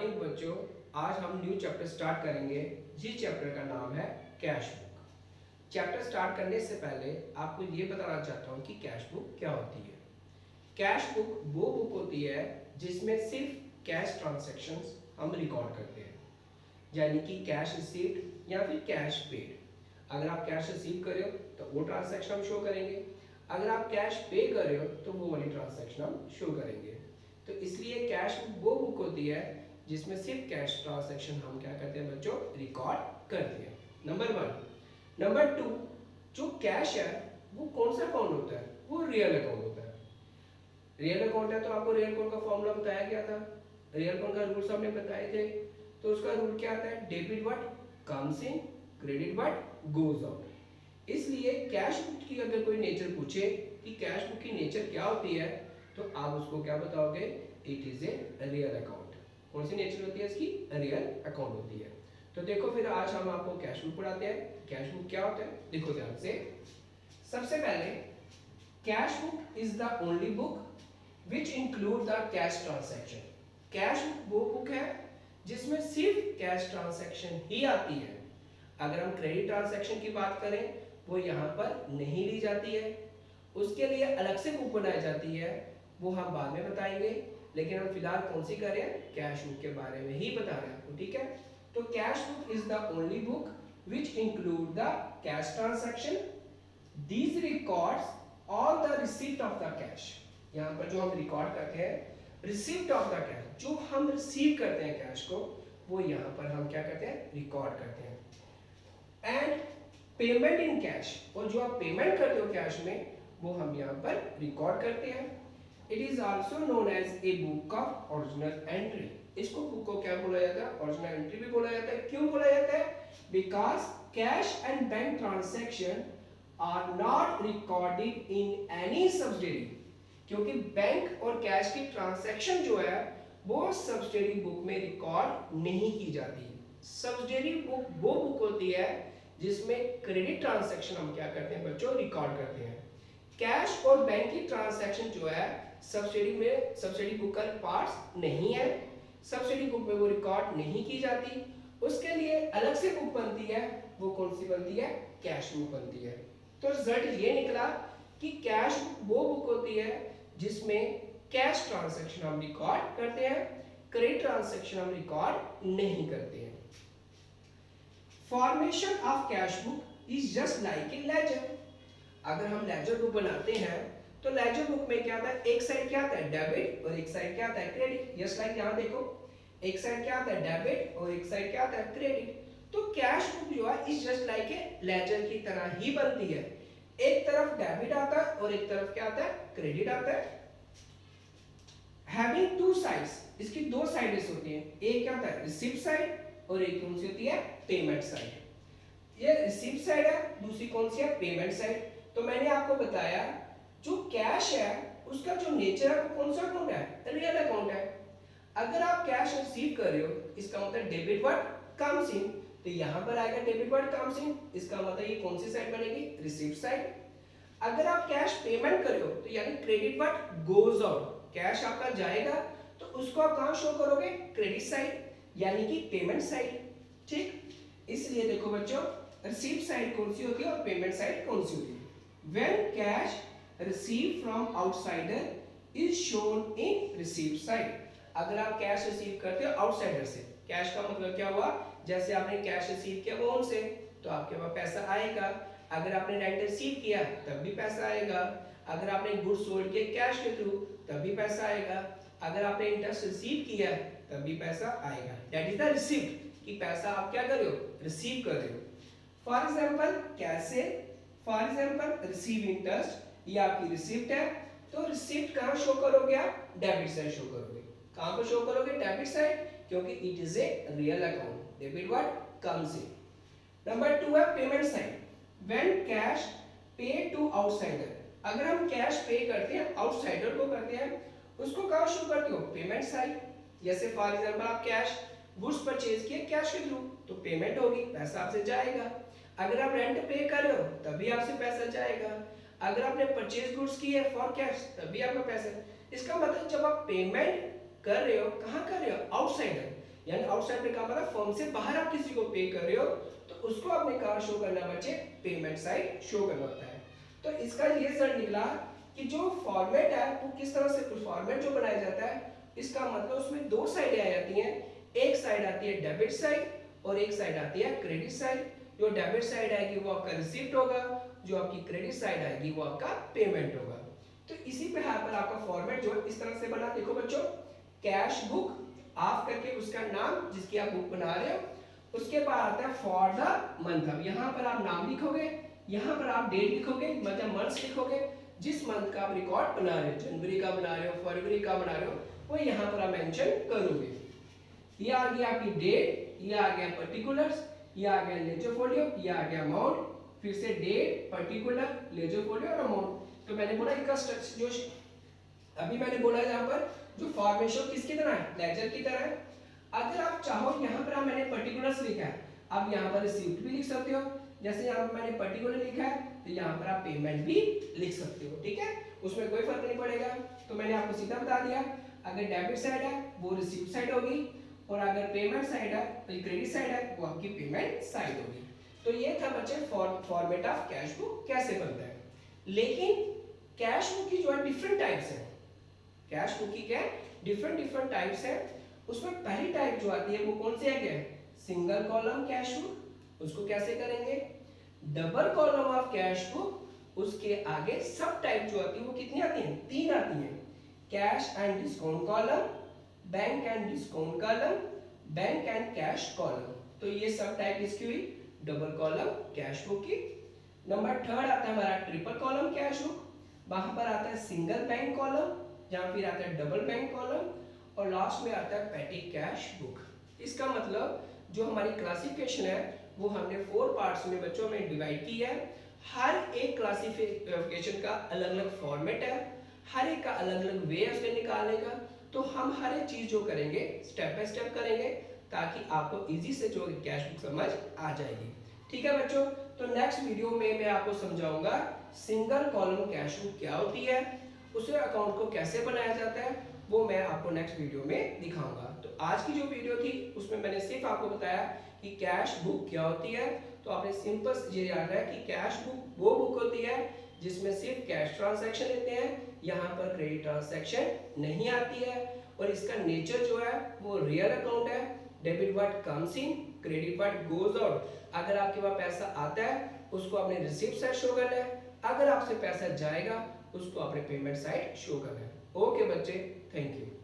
Morning बच्चों, आज हम न्यू चैप्टर स्टार्ट करेंगे। जिस चैप्टर का नाम है कैश बुक। चैप्टर स्टार्ट करने से पहले आपको ये बताना चाहता हूँ कि कैश बुक क्या होती है। कैश बुक वो बुक होती है जिसमें सिर्फ कैश ट्रांजैक्शंस हम रिकॉर्ड करते हैं, यानी कि कैश रिसीव्ड या फिर कैश पेड। अगर आप कैश रिसीव कर रहे हो तो वो ट्रांजैक्शन हम शो करेंगे, अगर आप कैश पे कर रहे हो तो वो वाली ट्रांजैक्शन हम शो करेंगे। तो इसलिए कैश बुक वो बुक होती है जिसमें सिर्फ कैश ट्रांजैक्शन हम क्या करते हैं बच्चों, रिकॉर्ड करते हैं। नंबर 1। नंबर 2, जो कैश है वो कौन सा अकाउंट होता है, वो रियल अकाउंट होता है। रियल अकाउंट है तो आपको रियल अकाउंट का फॉर्मूला बताया गया था, रियल अकाउंट का रूल्स हमने बताए थे। तो उसका रूल क्या आता है, debit what comes in, credit what goes out. इसलिए कैश बुक की अगर कोई नेचर पूछे कि कैश बुक की नेचर क्या होती है तो आप उसको क्या बताओगे, it is a real account. कौन सी नेचर होती है इसकी, रियल अकाउंट होती है। तो देखो फिर आज हम आपको कैश बुक पढ़ाते हैं। कैश बुक क्या होता है, देखो ध्यान से। सबसे पहले cash book is the only book which include the cash transaction. Cash book वो बुक है जिसमें सिर्फ कैश ट्रांजैक्शन ही आती है। अगर हम क्रेडिट ट्रांजैक्शन की बात करें वो यहाँ पर नहीं ली जाती है, उसके लिए अलग से बुक बनाई जाती है, वो हम बाद में बताएंगे। लेकिन हम फिलहाल कौन सी कर रहे हैं, कैश बुक के बारे में ही बता रहे हैं आपको, ठीक है। तो cash book is the only book which include the cash transaction. These records all the receipt of the cash. यहाँ पर जो हम रिकॉर्ड करते हैं रिसीप्ट ऑफ द कैश, जो हम रिसीव करते हैं कैश को, वो यहाँ पर हम क्या करते हैं, रिकॉर्ड करते हैं। एंड पेमेंट इन कैश, और जो आप पेमेंट करते हो कैश में वो हम यहाँ पर रिकॉर्ड करते हैं। It is also known as a book of original entry. इसको बुक को क्या बोला जाता है, ओरिजिनल एंट्री भी बोला जाता है। क्यों बोला जाता है, because cash and bank transaction are not recorded in any subsidiary. क्योंकि बैंक और कैश की ट्रांजैक्शन जो है वो सब्सिडियरी बुक में रिकॉर्ड नहीं की जाती। सब्सिडियरी बुक वो बुक होती है जिसमें क्रेडिट ट्रांजैक्शन हम क्या करते हैं बच्चों, रिकॉर्ड करते हैं। कैश और बैंक की ट्रांजैक्शन जो है सब्सिडी बुक का पार्ट नहीं है, सब्सिडी बुक में वो रिकॉर्ड नहीं की जाती। उसके लिए अलग से बुक बनती है, वो कौन सी बनती है, कैश बुक बनती है। तो रिजल्ट ये निकला कि कैश बुक वो बुक होती है जिसमें कैश ट्रांजैक्शन हम रिकॉर्ड करते हैं, क्रेडिट ट्रांजैक्शन हम रिकॉर्ड नहीं करते हैं। Formation of cash book is just like a ledger. अगर हम लेजर बुक बनाते हैं तो लेजर बुक में क्या आता है, एक साइड क्या आता है डेबिट और एक साइड क्या आता है क्रेडिट। यस लाइक यहाँ देखो, एक साइड क्या आता है डेबिट और एक साइड क्या आता है क्रेडिट। तो कैश बुक जो है is just like a ledger की तरह ही बनती है। एक तरफ डेबिट आता है और एक तरफ क्या आता है, क्रेडिट आता है। हैविंग टू साइड्स, इसकी दो साइड्स होती हैं, एक क्या होता है रिसीप्ट साइड और एक कौन सी होती है, पेमेंट साइड। ये रिसीप्ट साइड है, दूसरी कौन सी है, पेमेंट साइड। तो मैंने आपको बताया जो कैश है उसका जो नेचर है वो कौन सा अकाउंट है, रियल अकाउंट है। अगर आप कैश रिसीव कर रहे हो इसका मतलब डेबिट व्हाट कम्स इन, तो यहाँ पर आएगा डेबिट व्हाट कम्स इन, इसका मतलब ये कौन सी साइड बनेगी, रिसीप्ट साइड। अगर आप कैश पेमेंट कर रहे हो तो यानी credit what goes out, cash आपका जाएगा तो उसको आप कहाँ शो करोगे, क्रेडिट साइड यानी कि पेमेंट साइड, ठीक। इसलिए देखो बच्चों रिसीप्ट साइड कौन सी होती है और पेमेंट साइड कौन सी होती है। When cash received from outsider is shown in receipt side। अगर आप कैश रिसीव करते हो आउटसाइडर से, कैश का मतलब क्या हुआ, जैसे आपने कैश रिसीव किया वो से तो आपके पास पैसा आएगा। अगर आपने रेंट रिसीव किया तब भी पैसा आएगा। अगर आपने गुड्स सोल्ड किया कैश के थ्रू तब भी पैसा आएगा। अगर आपने इंटरेस्ट रिसीव किया तब भी पैसा आएगा। दैट इज द रिसीप्ट, कि पैसा आप क्या कर रहे हो, रिसीव कर रहे हो। फॉर एग्जाम्पल कैसे, फॉर एग्जाम्पल रिसीव इंटरेस्ट, ये आपकी रिसिप्ट है, तो रिसिप्ट कहाँ शो करोगे आप, डेबिट साइड शो करोगे। कहाँ पर शो करोगे, डेबिट साइड, क्योंकि it is a real account, debit what comes in. Number 2 है पेमेंट साइड। व्हेन कैश पे टू आउटसाइडर, अगर हम कैश पे करते हैं आउटसाइडर को करते हैं, उसको कहाँ शो करते हो, पेमेंट साइड। जैसे फॉर एग्जाम्पल आप कैश गुड्स परचेज किए कैश के थ्रू तो पेमेंट होगी, पैसा आपसे जाएगा। अगर आप रेंट पे कर रहे हो तभी आपसे पैसा जाएगा। अगर आपने परचेज गुड्स की है फॉर कैश तभी आपका पैसा। इसका मतलब जब आप पेमेंट कर रहे हो कहाँ कर रहे हो, आउटसाइडर, यानी आउटसाइड का मतलब फर्म से बाहर आप किसी को पे कर रहे हो तो उसको आपने कहाँ शो करना बच्चे, पेमेंट साइड शो करना होता है। तो इसका ये रिजल्ट निकला कि जो फॉर्मेट है वो किस तरह से फॉर्मेट जो बनाया जाता है, इसका मतलब उसमें दो साइडें आ जाती हैं। एक साइड आती है डेबिट साइड और एक साइड आती है क्रेडिट साइड। जो डेबिट साइड आएगी वो आपका रिसीप्ट होगा, जो आपकी क्रेडिट साइड आएगी वो आपका पेमेंट होगा। तो इसी पे यहाँ पर आपका फॉर्मेट जो है इस तरह से बना। देखो बच्चों, कैश बुक ऑफ करके उसका नाम जिसकी आप बुक बना रहे हो, उसके बाद आता है फॉर द मंथ। अब यहाँ पर आप नाम लिखोगे, यहाँ पर आप डेट लिखोगे, मतलब मंथ्स लिखोगे, जिस मंथ का आप रिकॉर्ड बना रहे हो, जनवरी का बना रहे हो, फरवरी का बना रहे हो, वो यहाँ पर आप मेंशन करोगे। ये आ गया आपकी डेट, ये आ गया पर्टिकुलर्स, ये आ गया लेजर फोलियो, ये आ गया अमाउंट, फिर से डेट, पर्टिकुलर, लेजर फोलियो और अमाउंट। तो मैंने बोला इसका स्ट्रक्चर जो अभी मैंने बोला यहाँ पर जो फॉर्मेशन किसकी तरह है, लेजर की तरह है। अगर आप चाहो यहाँ पर मैंने पर्टिकुलर्स लिखा है, आप यहाँ पर रिसीप्ट भी लिख सकते हो। जैसे यहाँ पर मैंने पर्टिकुलर लिखा है तो यहाँ पर आप पेमेंट भी लिख सकते हो, ठीक है, उसमें कोई फर्क नहीं पड़ेगा। तो मैंने आपको सीधा बता दिया, अगर डेबिट साइड है वो रिसीप्ट साइड होगी, और अगर पेमेंट साइड है तो क्रेडिट साइड है वो आपकी पेमेंट साइड होगी। तो ये था बच्चे फॉर्मेट ऑफ कैश बुक कैसे बनता है। लेकिन कैश बुक की जो है डिफरेंट टाइप्स है। कैश बुक की क्या डिफरेंट टाइप्स है। उसमें पहली टाइप जो आती है वो कौन सी है, क्या सिंगल कॉलम कैश बुक। उसको कैसे करेंगे, double column of cash book, उसके आगे सब टाइप जो आती है वो कितनी आती है, तीन आती है। Cash and discount column, bank and discount column, bank and cash column. तो ये सब टाइप इसकी हुई डबल कॉलम कैश बुक की। नंबर थर्ड आता है हमारा ट्रिपल कॉलम कैश बुक। वहां पर आता है सिंगल बैंक कॉलम, जहां फिर आता है डबल बैंक कॉलम, और लास्ट में आता है पेटी कैश बुक। इसका मतलब जो हमारी क्लासिफिकेशन है वो हमने 4 पार्ट्स में बच्चों में डिवाइड की है। हर एक क्लासिफिकेशन का अलग अलग फॉर्मेट है, हर एक का अलग अलग वे है उसके निकालने का। तो हम हर एक चीज जो करेंगे स्टेप बाय स्टेप करेंगे, ताकि आपको इजी से जो कैश बुक समझ आ जाएगी। ठीक है बच्चों, तो नेक्स्ट वीडियो में मैं आपको समझाऊंगा सिंगल कॉलम कैश बुक क्या होती है, उसे अकाउंट को कैसे बनाया जाता है, वो मैं आपको नेक्स्ट वीडियो में दिखाऊंगा। तो आज की जो वीडियो थी उसमें मैंने सिर्फ आपको बताया कि कैश बुक क्या होती है। तो आपने सिंपल ये याद है कि कैश बुक वो बुक होती है जिसमें सिर्फ कैश ट्रांजैक्शन लेते हैं, यहाँ पर क्रेडिट ट्रांजैक्शन नहीं आती है। और इसका नेचर जो है वो रियल अकाउंट है। Debit what comes in, credit what goes out. अगर आपके पास पैसा आता है उसको आपने रिसीप्ट साइड शो करना है, अगर आपसे पैसा जाएगा उसको अपने पेमेंट साइड शो करना है। ओके बच्चे, थैंक यू।